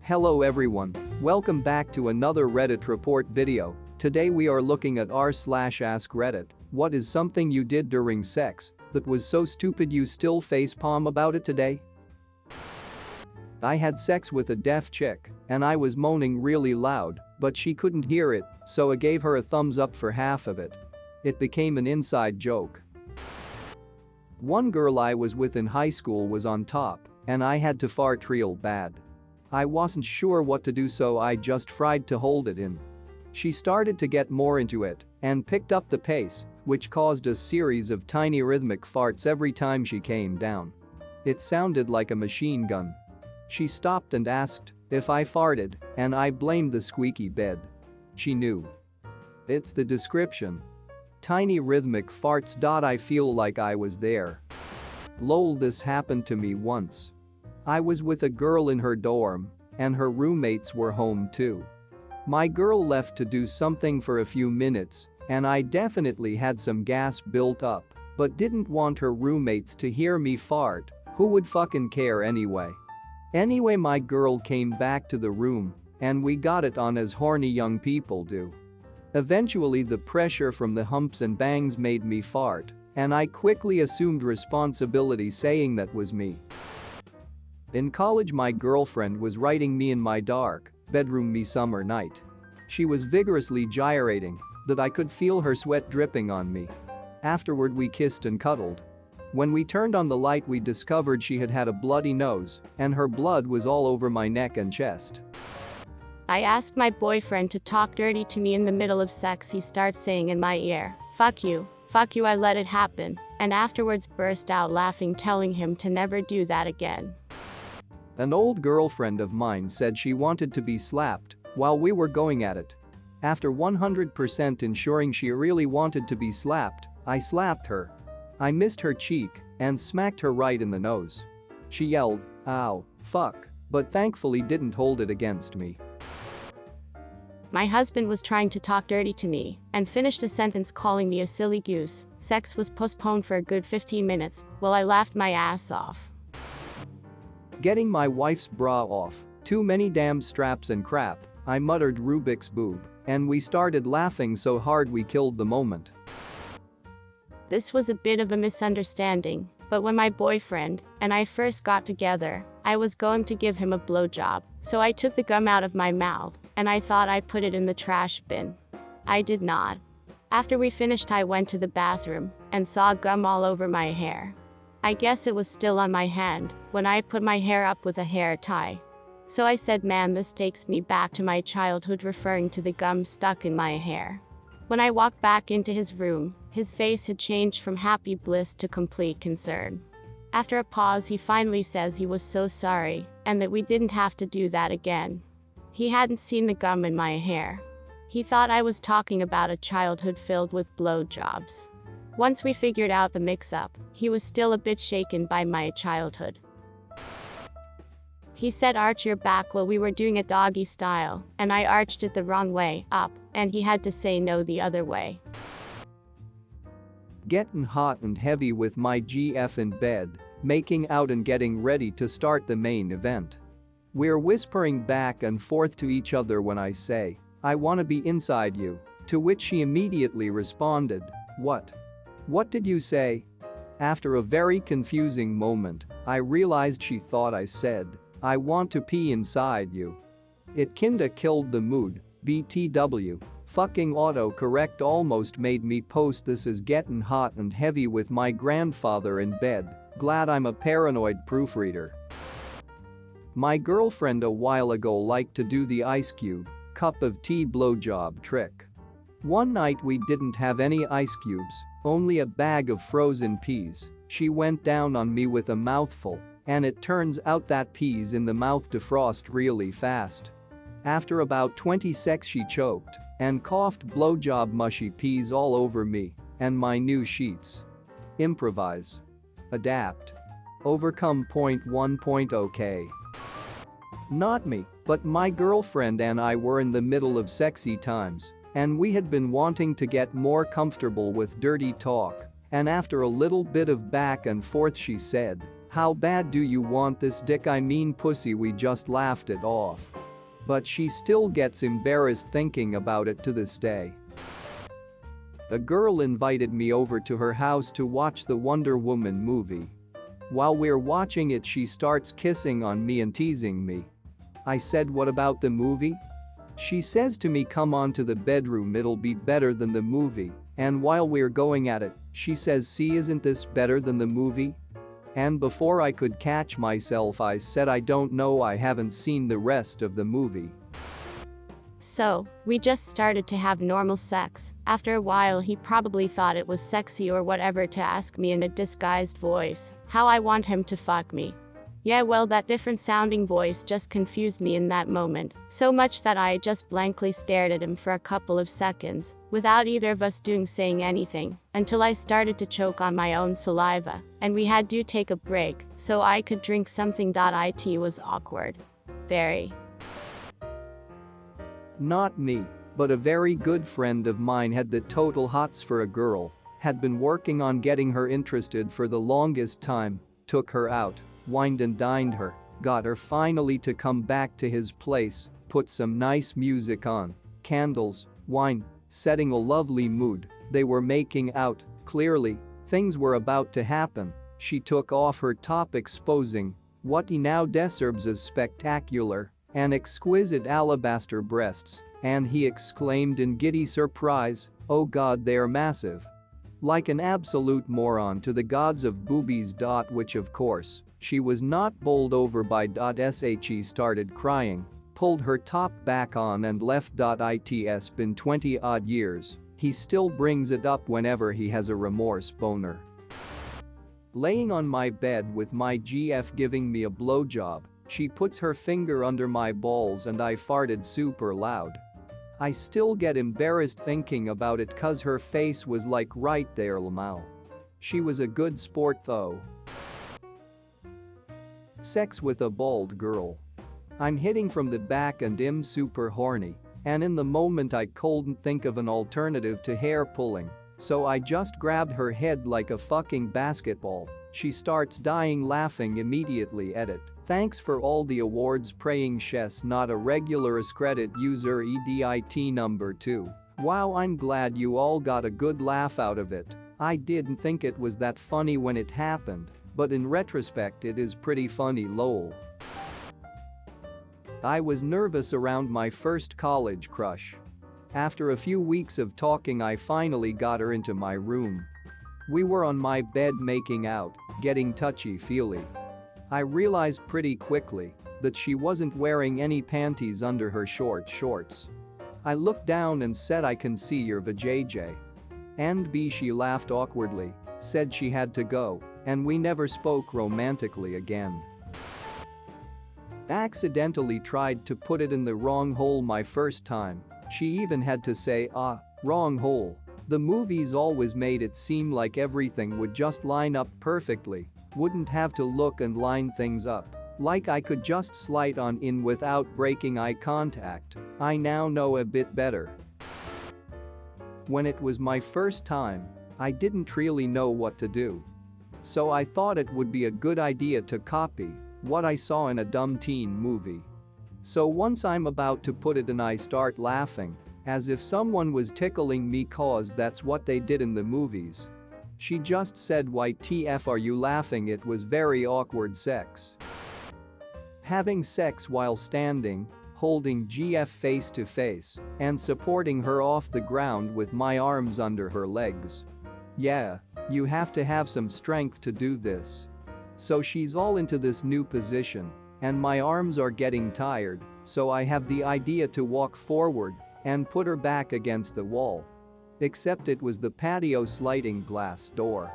Hello everyone. Welcome back to another Reddit report video. Today we are looking at r/AskReddit. What is something you did during sex that was so stupid you still facepalm about it today? I had sex with a deaf chick, and I was moaning really loud, but she couldn't hear it, so I gave her a thumbs up for half of it. It became an inside joke. One girl I was with in high school was on top, and I had to fart real bad. I wasn't sure what to do, so I just tried to hold it in. She started to get more into it and picked up the pace, which caused a series of tiny rhythmic farts every time she came down. It sounded like a machine gun. She stopped and asked if I farted, and I blamed the squeaky bed. She knew. It's the description. Tiny rhythmic farts. I feel like I was there. Lol, this happened to me once. I was with a girl in her dorm, and her roommates were home too. My girl left to do something for a few minutes, and I definitely had some gas built up, but didn't want her roommates to hear me fart. Who would fucking care anyway? Anyway, my girl came back to the room, and we got it on as horny young people do. Eventually the pressure from the humps and bangs made me fart, and I quickly assumed responsibility, saying that was me. In college, my girlfriend was writing me in my dark bedroom me summer night. She was vigorously gyrating that I could feel her sweat dripping on me. Afterward we kissed and cuddled. When we turned on the light, we discovered she had had a bloody nose, and her blood was all over my neck and chest. I asked my boyfriend to talk dirty to me in the middle of sex. He starts saying in my ear, fuck you, I let it happen, and afterwards burst out laughing, telling him to never do that again. An old girlfriend of mine said she wanted to be slapped while we were going at it. After 100% ensuring she really wanted to be slapped, I slapped her. I missed her cheek and smacked her right in the nose. She yelled, "Ow, fuck," but thankfully didn't hold it against me. My husband was trying to talk dirty to me and finished a sentence calling me a silly goose. Sex was postponed for a good 15 minutes while I laughed my ass off. Getting my wife's bra off. Too many damn straps and crap, I muttered Rubik's boob, and we started laughing so hard we killed the moment. This was a bit of a misunderstanding, but when my boyfriend and I first got together, I was going to give him a blowjob, so I took the gum out of my mouth, and I thought I put it in the trash bin. I did not. After we finished, I went to the bathroom and saw gum all over my hair. I guess it was still on my hand when I put my hair up with a hair tie. So I said, "Man, this takes me back to my childhood," referring to the gum stuck in my hair. When I walked back into his room, his face had changed from happy bliss to complete concern. After a pause, he finally says he was so sorry and that we didn't have to do that again. He hadn't seen the gum in my hair. He thought I was talking about a childhood filled with blowjobs. Once we figured out the mix-up, he was still a bit shaken by my childhood. He said, "Arch your back," while we were doing it doggy style, and I arched it the wrong way, up, and he had to say no the other way. Getting hot and heavy with my GF in bed, making out and getting ready to start the main event. We're whispering back and forth to each other when I say, "I wanna be inside you," to which she immediately responded, "What? What did you say?" After a very confusing moment, I realized she thought I said, "I want to pee inside you." It kinda killed the mood. BTW. Fucking autocorrect almost made me post this as getting hot and heavy with my grandfather in bed. Glad I'm a paranoid proofreader. My girlfriend a while ago liked to do the ice cube, cup of tea blowjob trick. One night we didn't have any ice cubes, only a bag of frozen peas. She went down on me with a mouthful, and it turns out that peas in the mouth defrost really fast. After about 20 seconds she choked and coughed blowjob mushy peas all over me and my new sheets. Improvise. Adapt. Overcome. .1. Not me, but my girlfriend and I were in the middle of sexy times, and we had been wanting to get more comfortable with dirty talk, and after a little bit of back and forth she said, "How bad do you want this dick? I mean pussy." We just laughed it off. But she still gets embarrassed thinking about it to this day. A girl invited me over to her house to watch the Wonder Woman movie. While we're watching it, she starts kissing on me and teasing me. I said, "What about the movie?" She says to me, "Come on to the bedroom, it'll be better than the movie." And while we're going at it, she says, "See, isn't this better than the movie?" And before I could catch myself, I said, "I don't know, I haven't seen the rest of the movie." So, we just started to have normal sex. After a while, he probably thought it was sexy or whatever to ask me in a disguised voice how I want him to fuck me. Yeah, well, that different sounding voice just confused me in that moment, so much that I just blankly stared at him for a couple of seconds, without either of us saying anything, until I started to choke on my own saliva, and we had to take a break so I could drink something. It was awkward. Very. Not me, but a very good friend of mine had the total hots for a girl, had been working on getting her interested for the longest time, took her out, wined and dined her, got her finally to come back to his place, put some nice music on, candles, wine, setting a lovely mood. They were making out, clearly, things were about to happen. She took off her top, exposing what he now describes as spectacular and exquisite alabaster breasts, and he exclaimed in giddy surprise, "Oh God, they're massive." Like an absolute moron to the gods of boobies. Which of course, she was not bowled over by. She started crying, pulled her top back on and left. It's been 20 odd years, he still brings it up whenever he has a remorse boner. Laying on my bed with my GF giving me a blowjob, she puts her finger under my balls and I farted super loud. I still get embarrassed thinking about it cause her face was like right there. Lmao. She was a good sport though. Sex with a bald girl. I'm hitting from the back and am super horny, and in the moment I couldn't think of an alternative to hair pulling, so I just grabbed her head like a fucking basketball. She starts dying laughing immediately. Edit. Thanks for all the awards, praying Chess, not a regular AskReddit user. EDIT number 2. Wow, I'm glad you all got a good laugh out of it. I didn't think it was that funny when it happened, but in retrospect it is pretty funny. Lol. I was nervous around my first college crush. After a few weeks of talking, I finally got her into my room. We were on my bed making out, getting touchy-feely. I realized pretty quickly that she wasn't wearing any panties under her short shorts. I looked down and said, "I can see your vajayjay." And she laughed awkwardly, said she had to go, and we never spoke romantically again. Accidentally tried to put it in the wrong hole my first time. She even had to say, "Ah, wrong hole." The movies always made it seem like everything would just line up perfectly, wouldn't have to look and line things up, like I could just slide on in without breaking eye contact. I now know a bit better. When it was my first time, I didn't really know what to do. So I thought it would be a good idea to copy what I saw in a dumb teen movie. So once I'm about to put it in, I start laughing, as if someone was tickling me cause that's what they did in the movies. She just said, "Why TF are you laughing?" It was very awkward sex. Having sex while standing, holding GF face to face, and supporting her off the ground with my arms under her legs. Yeah, you have to have some strength to do this. So she's all into this new position, and my arms are getting tired, so I have the idea to walk forward and put her back against the wall. Except it was the patio sliding glass door.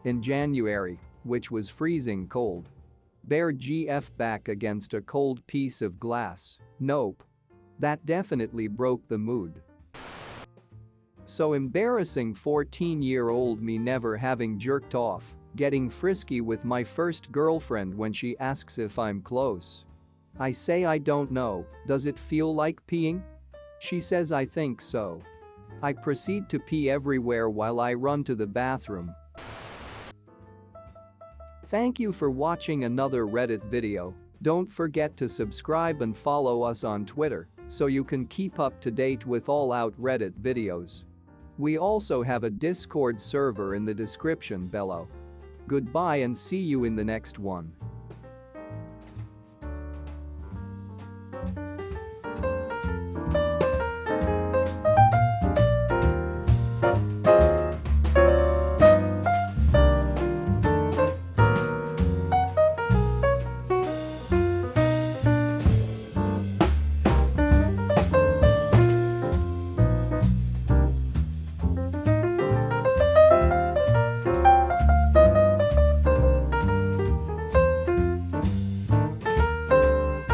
In January, which was freezing cold. Bare GF back against a cold piece of glass. Nope. That definitely broke the mood. So embarrassing, 14-year-old me never having jerked off, getting frisky with my first girlfriend when she asks if I'm close. I say I don't know, does it feel like peeing? She says I think so. I proceed to pee everywhere while I run to the bathroom. Thank you for watching another Reddit video. Don't forget to subscribe and follow us on Twitter so you can keep up to date with all out Reddit videos. We also have a Discord server in the description below. Goodbye and see you in the next one.